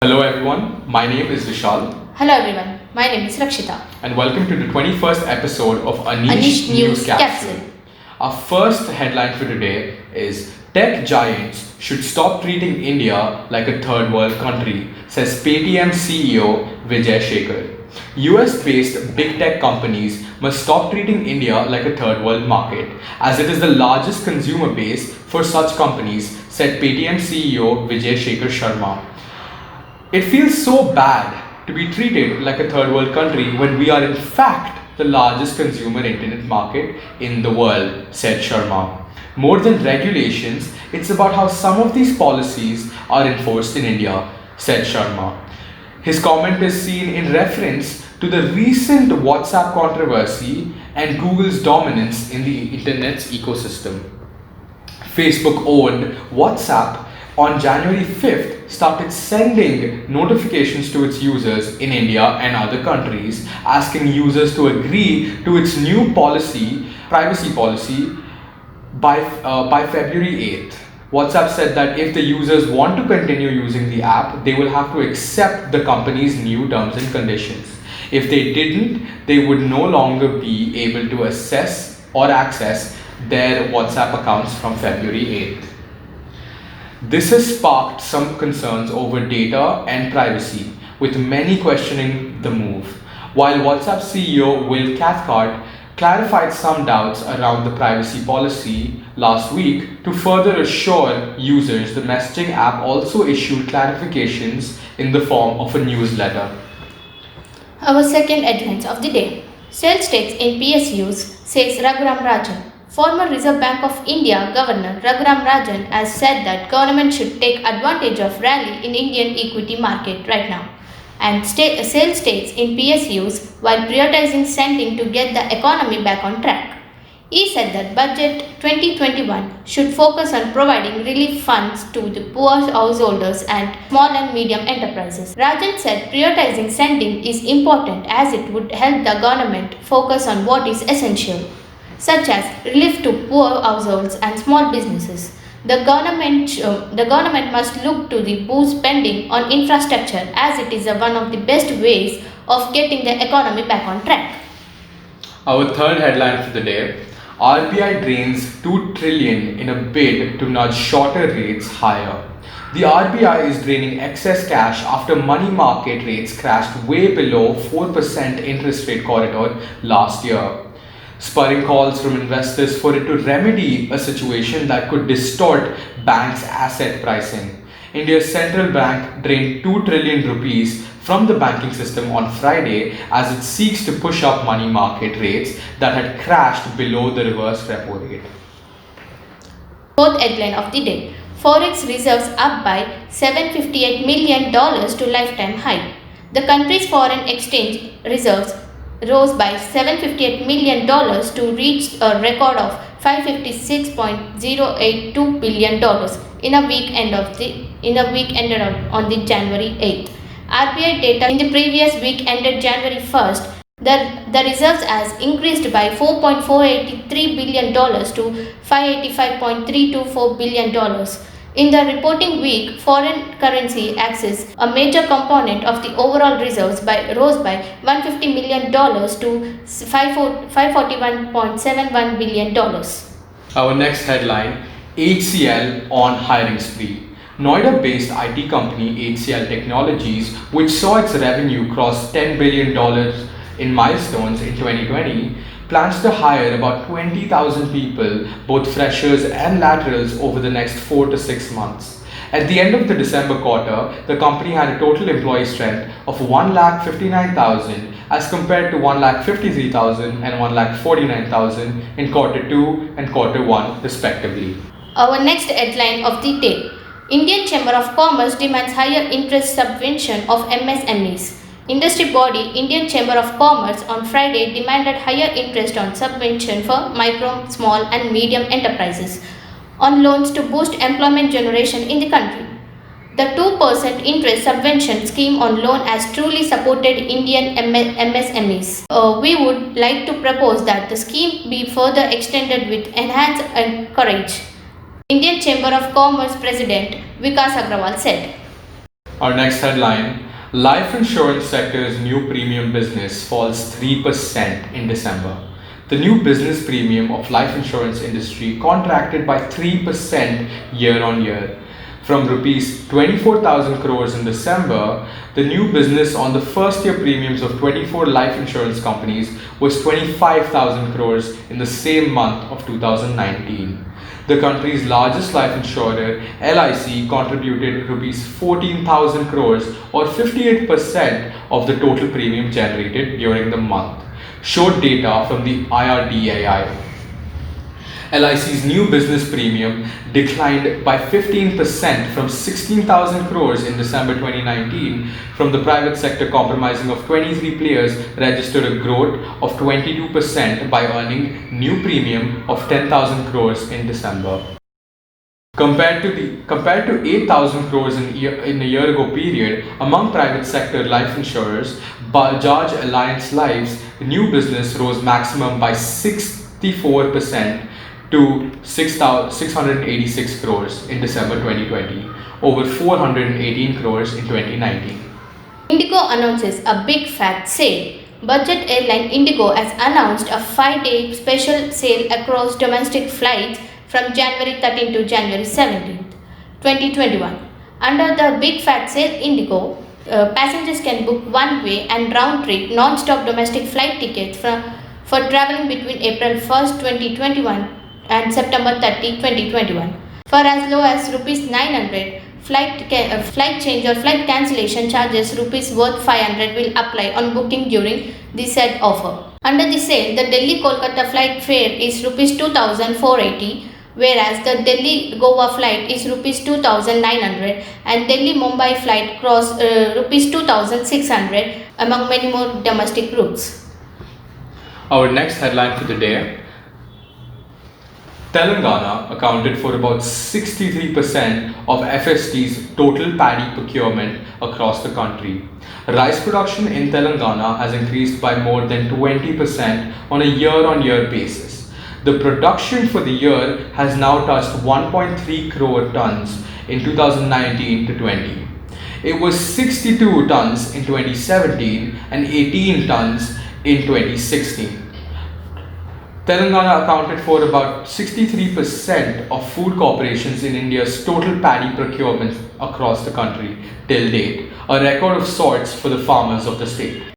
Hello everyone, my name is Vishal. Hello everyone, my name is Rakshita. And welcome to the 21st episode of Anish News Capsule. Our first headline for today is Tech giants should stop treating India like a third world country, says Paytm CEO Vijay Shekhar. US-based big tech companies must stop treating India like a third world market, as it is the largest consumer base for such companies, said Paytm CEO Vijay Shekhar Sharma. It feels so bad to be treated like a third world country when we are in fact the largest consumer internet market in the world, said Sharma. More than regulations, it's about how some of these policies are enforced in India, said Sharma. His comment is seen in reference to the recent WhatsApp controversy and Google's dominance in the internet's ecosystem. Facebook owned WhatsApp on January 5th started sending notifications to its users in India and other countries asking users to agree to its new privacy policy by February 8th. WhatsApp said that if the users want to continue using the app, they will have to accept the company's new terms and conditions. If they didn't, they would no longer be able to assess or access their WhatsApp accounts from February 8th. This has sparked some concerns over data and privacy, with many questioning the move. While WhatsApp CEO Will Cathcart clarified some doubts around the privacy policy last week, to further assure users, the messaging app also issued clarifications in the form of a newsletter. Our second headlines of the day. Sales tax in PSUs, says Raghuram Rajan. Former Reserve Bank of India Governor Raghuram Rajan has said that government should take advantage of rally in Indian equity market right now and sales tax in PSUs while prioritizing sending to get the economy back on track. He said that Budget 2021 should focus on providing relief funds to the poor householders and small and medium enterprises. Rajan said prioritizing sending is important as it would help the government focus on what is essential, such as relief to poor households and small businesses. The government must look to the boost spending on infrastructure as it is one of the best ways of getting the economy back on track. Our third headline for the day, RBI drains 2 trillion in a bid to nudge shorter rates higher. The RBI is draining excess cash after money market rates crashed way below 4% interest rate corridor last year, spurring calls from investors for it to remedy a situation that could distort banks' asset pricing. India's central bank drained 2 trillion rupees from the banking system on Friday as it seeks to push up money market rates that had crashed below the reverse repo rate. Fourth headline of the day. Forex reserves up by $758 million to lifetime high. The country's foreign exchange reserves rose by $758 million to reach a record of $556.082 billion in a week ended on the January 8th. RBI data in the previous week ended January 1st, the reserves has increased by $4.483 billion to $585.324 billion. In the reporting week, foreign currency access, a major component of the overall reserves, rose by $150 million to $541.71 billion. Our next headline, HCL on hiring spree. Noida-based IT company HCL Technologies, which saw its revenue cross $10 billion in milestones in 2020, plans to hire about 20,000 people, both freshers and laterals, over the next 4 to 6 months. At the end of the December quarter, the company had a total employee strength of 1,59,000 as compared to 1,53,000 and 1,49,000 in quarter 2 and quarter 1 respectively. Our next headline of the day. Indian Chamber of Commerce demands higher interest subvention of MSMEs. Industry body Indian Chamber of Commerce on Friday demanded higher interest on subvention for micro, small and medium enterprises on loans to boost employment generation in the country. The 2% interest subvention scheme on loan has truly supported Indian MSMEs. We would like to propose that the scheme be further extended with enhanced courage, Indian Chamber of Commerce President Vikas Agrawal said. Our next headline, life insurance sector's new premium business falls 3% in December. The new business premium of life insurance industry contracted by 3% year on year. From rupees 24,000 crores in December, the new business on the first year premiums of 24 life insurance companies was 25,000 crores in the same month of 2019. The country's largest life insurer, LIC, contributed rupees 14,000 crores or 58% of the total premium generated during the month, showed data from the IRDAI. LIC's new business premium declined by 15% from 16,000 crores in December 2019. From the private sector comprising of 23 players registered a growth of 22% by earning new premium of 10,000 crores in December. Compared to 8,000 crores in a year ago period, among private sector life insurers, Bajaj Allianz Life's new business rose maximum by 64% to 686 crores in December 2020, over 418 crores in 2019. Indico announces a big fat sale. Budget airline Indico has announced a 5-day special sale across domestic flights from January 13 to January 17, 2021. Under the big fat sale, Indico passengers can book one-way and round-trip non-stop domestic flight tickets for traveling between April 1st, 2021 and September 30, 2021 for as low as rupees 900. Flight change or flight cancellation charges rupees worth 500 will apply on booking during the said offer. Under the sale, the Delhi-Kolkata flight fare is rupees 2,480, whereas the Delhi-Goa flight is rupees 2,900 and Delhi-Mumbai flight costs rupees 2,600, among many more domestic routes. Our next headline for the day, Telangana accounted for about 63% of FST's total paddy procurement across the country. Rice production in Telangana has increased by more than 20% on a year-on-year basis. The production for the year has now touched 1.3 crore tons in 2019 to 20. It was 62 tons in 2017 and 18 tons in 2016. Telangana accounted for about 63% of food corporations in India's total paddy procurement across the country till date, a record of sorts for the farmers of the state.